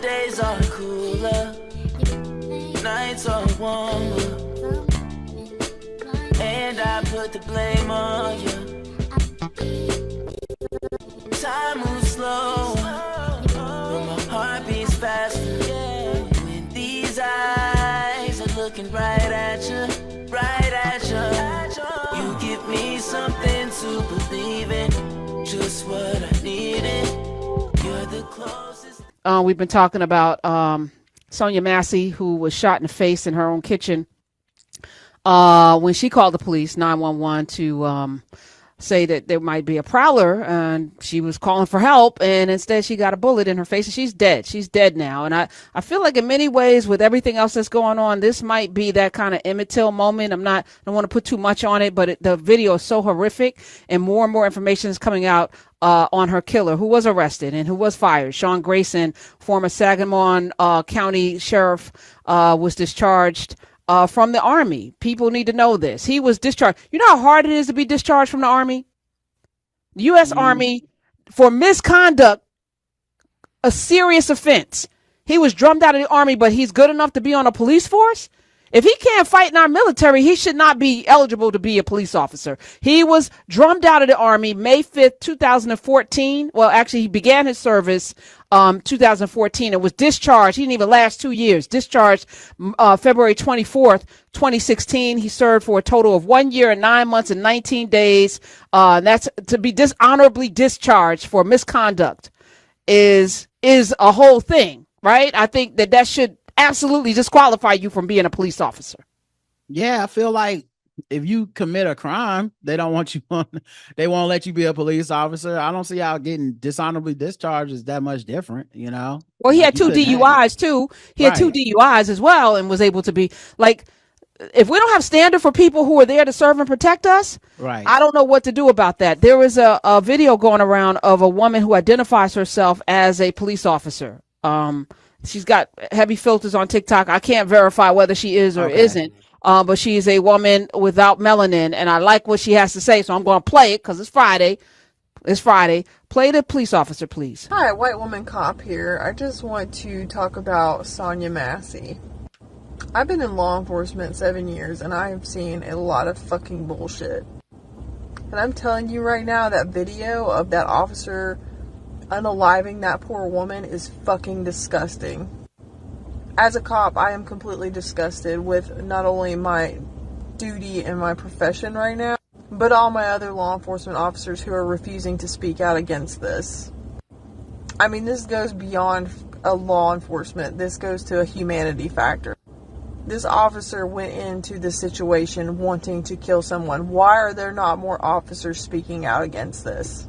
days are cooler, nights are warmer, and I put the blame on you. Time moves slow, but my heart beats faster. When these eyes are looking right at you, right at you. You give me something to believe in, just what I needed. You're the closest. We've been talking about Sonya Massey, who was shot in the face in her own kitchen when she called the police 911 to say that there might be a prowler, and she was calling for help, and instead she got a bullet in her face, and she's dead now. And I feel like in many ways, with everything else that's going on, this might be that kind of Emmett Till moment. I don't want to put too much on it, but the video is so horrific, and more information is coming out on her killer, who was arrested and who was fired. Sean Grayson, former Sangamon County Sheriff, was discharged from the Army. People need to know this. He was discharged. You know how hard it is to be discharged from the Army? The U.S. Army, for misconduct, a serious offense. He was drummed out of the Army, but he's good enough to be on a police force? If he can't fight in our military, he should not be eligible to be a police officer. He was drummed out of the Army May 5th, 2014. Well, actually, he began his service 2014 and was discharged. He didn't even last 2 years. Discharged February 24th, 2016. He served for a total of 1 year and 9 months and 19 days. That's to be dishonorably discharged for misconduct is a whole thing, right? I think that should absolutely disqualify you from being a police officer. Yeah, I feel like if you commit a crime, they don't want you on, they won't let you be a police officer. I don't see how getting dishonorably discharged is that much different, you know? Well, he had two DUIs too. He had two DUIs as well, and was able to be like, if we don't have standard for people who are there to serve and protect us, right? I don't know what to do about that. There is a video going around of a woman who identifies herself as a police officer. She's got heavy filters on TikTok. I can't verify whether she is or isn't. But she is a woman without melanin, and I like what she has to say, so I'm going to play it because it's Friday. It's Friday. Play the police officer, please. Hi, white woman cop here. I just want to talk about Sonya Massey. I've been in law enforcement 7 years, and I have seen a lot of fucking bullshit. And I'm telling you right now, that video of that officer unaliving that poor woman is fucking disgusting. As a cop, I am completely disgusted with not only my duty and my profession right now, but all my other law enforcement officers who are refusing to speak out against this. I mean, this goes beyond a law enforcement. This goes to a humanity factor. This officer went into the situation wanting to kill someone. Why are there not more officers speaking out against this?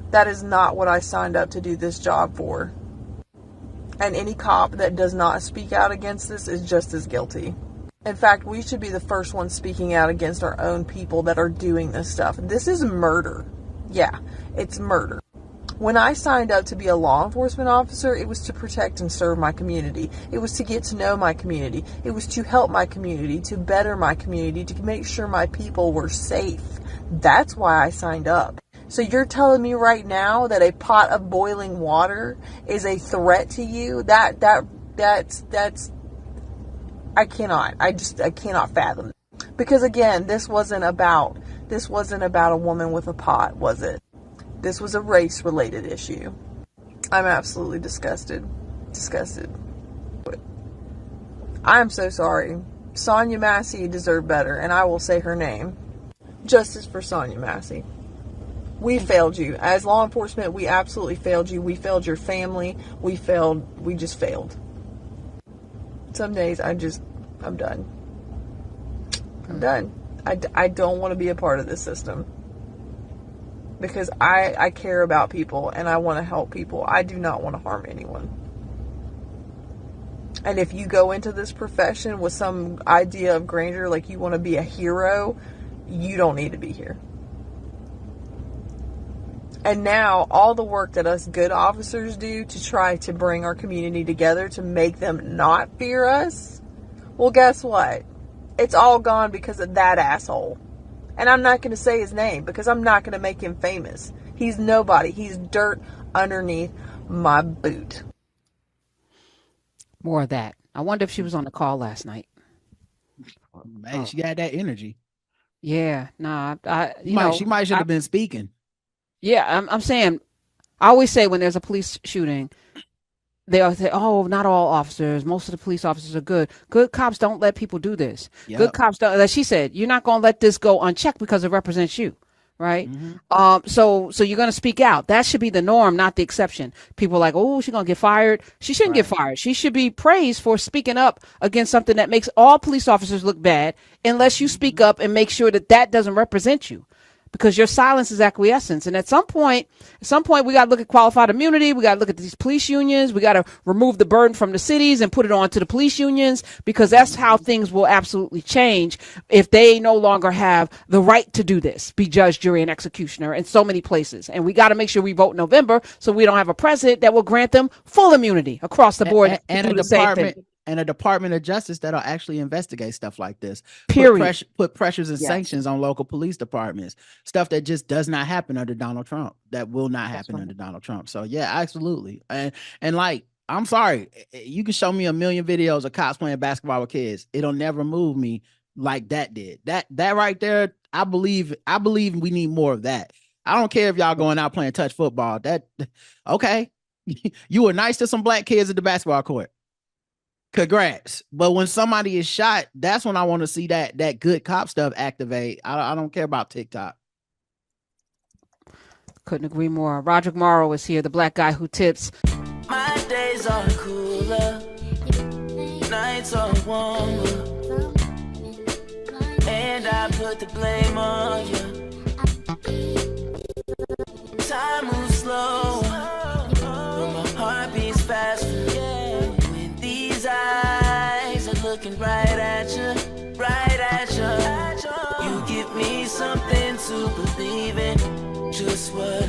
That is not what I signed up to do this job for. And any cop that does not speak out against this is just as guilty. In fact, we should be the first ones speaking out against our own people that are doing this stuff. This is murder. Yeah, it's murder. When I signed up to be a law enforcement officer, it was to protect and serve my community. It was to get to know my community. It was to help my community, to better my community, to make sure my people were safe. That's why I signed up. So you're telling me right now that a pot of boiling water is a threat to you? That's I cannot fathom it. Because again, this wasn't about a woman with a pot, was it? This was a race related issue. I'm absolutely disgusted. I'm so sorry. Sonya Massey deserved better, and I will say her name. Justice for Sonya Massey. We failed you. As law enforcement, we absolutely failed you. We failed your family. We just failed. Some days I'm done. I'm done. I don't want to be a part of this system. Because I care about people and I want to help people. I do not want to harm anyone. And if you go into this profession with some idea of grandeur, like you want to be a hero, you don't need to be here. And now, all the work that us good officers do to try to bring our community together to make them not fear us, well, guess what? It's all gone because of that asshole. And I'm not going to say his name because I'm not going to make him famous. He's nobody. He's dirt underneath my boot. More of that. I wonder if she was on the call last night. Man, she got that energy. Yeah, nah, you know, She might should have been speaking. yeah, I'm saying, I always say when there's a police shooting, they always say, "Oh, not all officers. Most of the police officers are good. Good cops don't let people do this. Yep. Good cops don't." Like she said, you're not going to let this go unchecked because it represents you, right? So you're going to speak out. That should be the norm, not the exception. People are like, "Oh, she's going to get fired." She shouldn't get fired. She should be praised for speaking up against something that makes all police officers look bad, unless you speak up and make sure that that doesn't represent you. Because your silence is acquiescence. And at some point, we got to look at qualified immunity. We got to look at these police unions. We got to remove the burden from the cities and put it on to the police unions, because that's how things will absolutely change if they no longer have the right to do this, be judge, jury, and executioner in so many places. And we got to make sure we vote in November so we don't have a president that will grant them full immunity across the board and do a the same thing. and a Department of Justice that'll actually investigate stuff like this. Period. Put pressures and sanctions on local police departments. Stuff that just does not happen under Donald Trump. That will not happen under Donald Trump. So yeah, absolutely. And like, I'm sorry, you can show me a million videos of cops playing basketball with kids. It'll never move me like that did. That right there, I believe we need more of that. I don't care if y'all going out playing touch football. That okay. You were nice to some black kids at the basketball court. Congrats. But when somebody is shot, that's when I want to see that good cop stuff activate. I don't care about TikTok. Couldn't agree more. Roderick Morrow is here, the black guy who tips. My days are cooler, nights are warmer, and I put the blame on you. Time moves slow, but my heart beats faster. When these eyes are looking right at you, right at you. You give me something to believe in, just what